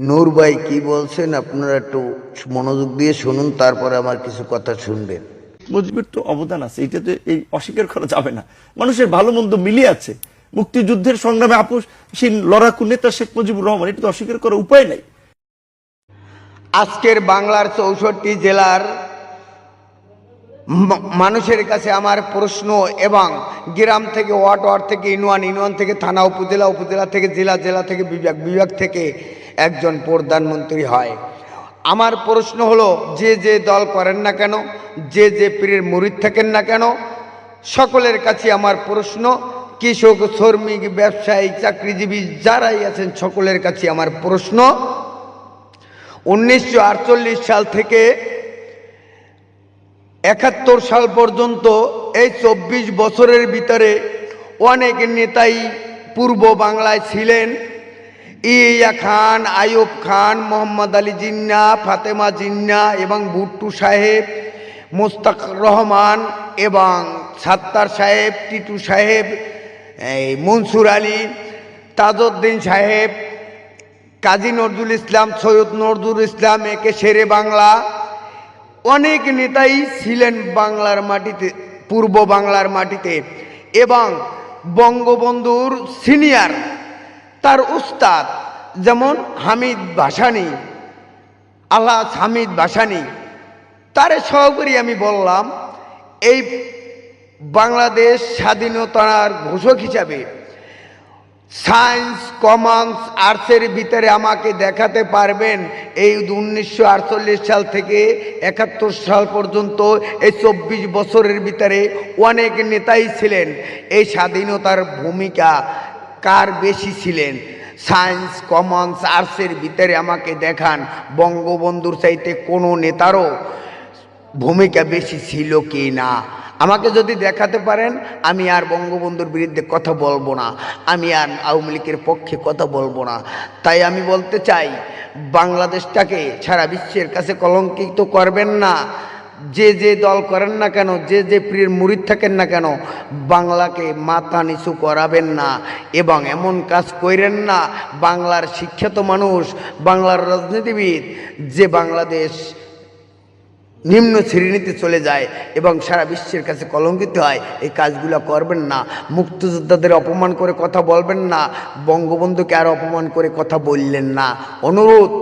নূর ভাই কি বলছেন আপনারা একটু মনোযোগ দিয়ে শুনুন, তারপরে আমার কিছু কথা শুনবেন। মুজিবের তো অবদান আছে, এটা তো এই অস্বীকার করা যাবে না। মানুষের ভালো মন্দ মিলিয়ে আছে। মুক্তিযুদ্ধের সংগ্রামে আপোষহীন লড়াকু নেতা শেখ মুজিবুর রহমান, এটা তো অস্বীকার করার উপায় নাই। আজকের বাংলার 64 জেলার মানুষের কাছে আমার প্রশ্ন, এবং গ্রাম থেকে ওয়ার্ড থেকে ইউনিয়ন থেকে থানা, উপজেলা থেকে জেলা থেকে বিভাগ থেকে একজন প্রধানমন্ত্রী হয়। আমার প্রশ্ন হলো, যে দল করেন না কেন, যে পীরের মুরিদ থাকেন না কেন, সকলের কাছে আমার প্রশ্ন, কৃষক, শ্রমিক, ব্যবসায়ী, চাকরিজীবী যারাই আছেন সকলের কাছে আমার প্রশ্ন, 1948 সাল থেকে 71 সাল পর্যন্ত এই 24 বছরের ভিতরে অনেক নেতাই পূর্ব বাংলায় ছিলেন। ইয়া খান, আইয়ুব খান, মোহাম্মদ আলী জিন্না, ফাতেমা জিন্না এবং ভুট্টু সাহেব, মুস্তাক রহমান এবং সাত্তার সাহেব, টিটু সাহেব, মনসুর আলী, তাজউদ্দিন সাহেব, কাজী নজরুল ইসলাম, সৈয়দ নজরুল ইসলাম, একে শেরে বাংলা, অনেক নেতাই ছিলেন বাংলার মাটিতে, পূর্ব বাংলার মাটিতে। এবং বঙ্গবন্ধুর সিনিয়র, তার উস্তাদ যেমন হামিদ ভাসানী, আলহাজ হামিদ ভাসানী, তার সহকারী আমি বললাম, এই বাংলাদেশ স্বাধীনতার ঘোষক হিসাবে সায়েন্স, কমার্স, আর্টসের ভিতরে আমাকে দেখাতে পারবেন এই 1948 সাল থেকে 71 সাল পর্যন্ত এই 24 বছরের ভিতরে অনেক নেতাই ছিলেন। এই স্বাধীনতার ভূমিকা কার বেশি ছিলেন? সায়েন্স, কমার্স, আর্টসের ভিতরে আমাকে দেখান বঙ্গবন্ধুর চাইতে কোনো নেতারও ভূমিকা বেশি ছিল কি না। আমাকে যদি দেখাতে পারেন, আমি আর বঙ্গবন্ধুর বিরুদ্ধে কথা বলবো না, আমি আর আওয়ামী লীগের পক্ষে কথা বলবো না। তাই আমি বলতে চাই, বাংলাদেশটাকে সারা বিশ্বের কাছে কলঙ্কিত করবেন না। যে দল করেন না কেন, যে পীরের মুরিদ থাকেন না কেন, বাংলাকে মাথা নিচু করাবেন না এবং এমন কাজ করেন না বাংলার শিক্ষিত মানুষ, বাংলার রাজনীতিবিদ যে বাংলাদেশ নিম্ন শ্রেণীতে চলে যায় এবং সারা বিশ্বের কাছে কলঙ্কিত হয়। এই কাজগুলো করবেন না। মুক্তিযোদ্ধাদের অপমান করে কথা বলবেন না, বঙ্গবন্ধুকে আর অপমান করে কথা বললেন না। অনুরোধ।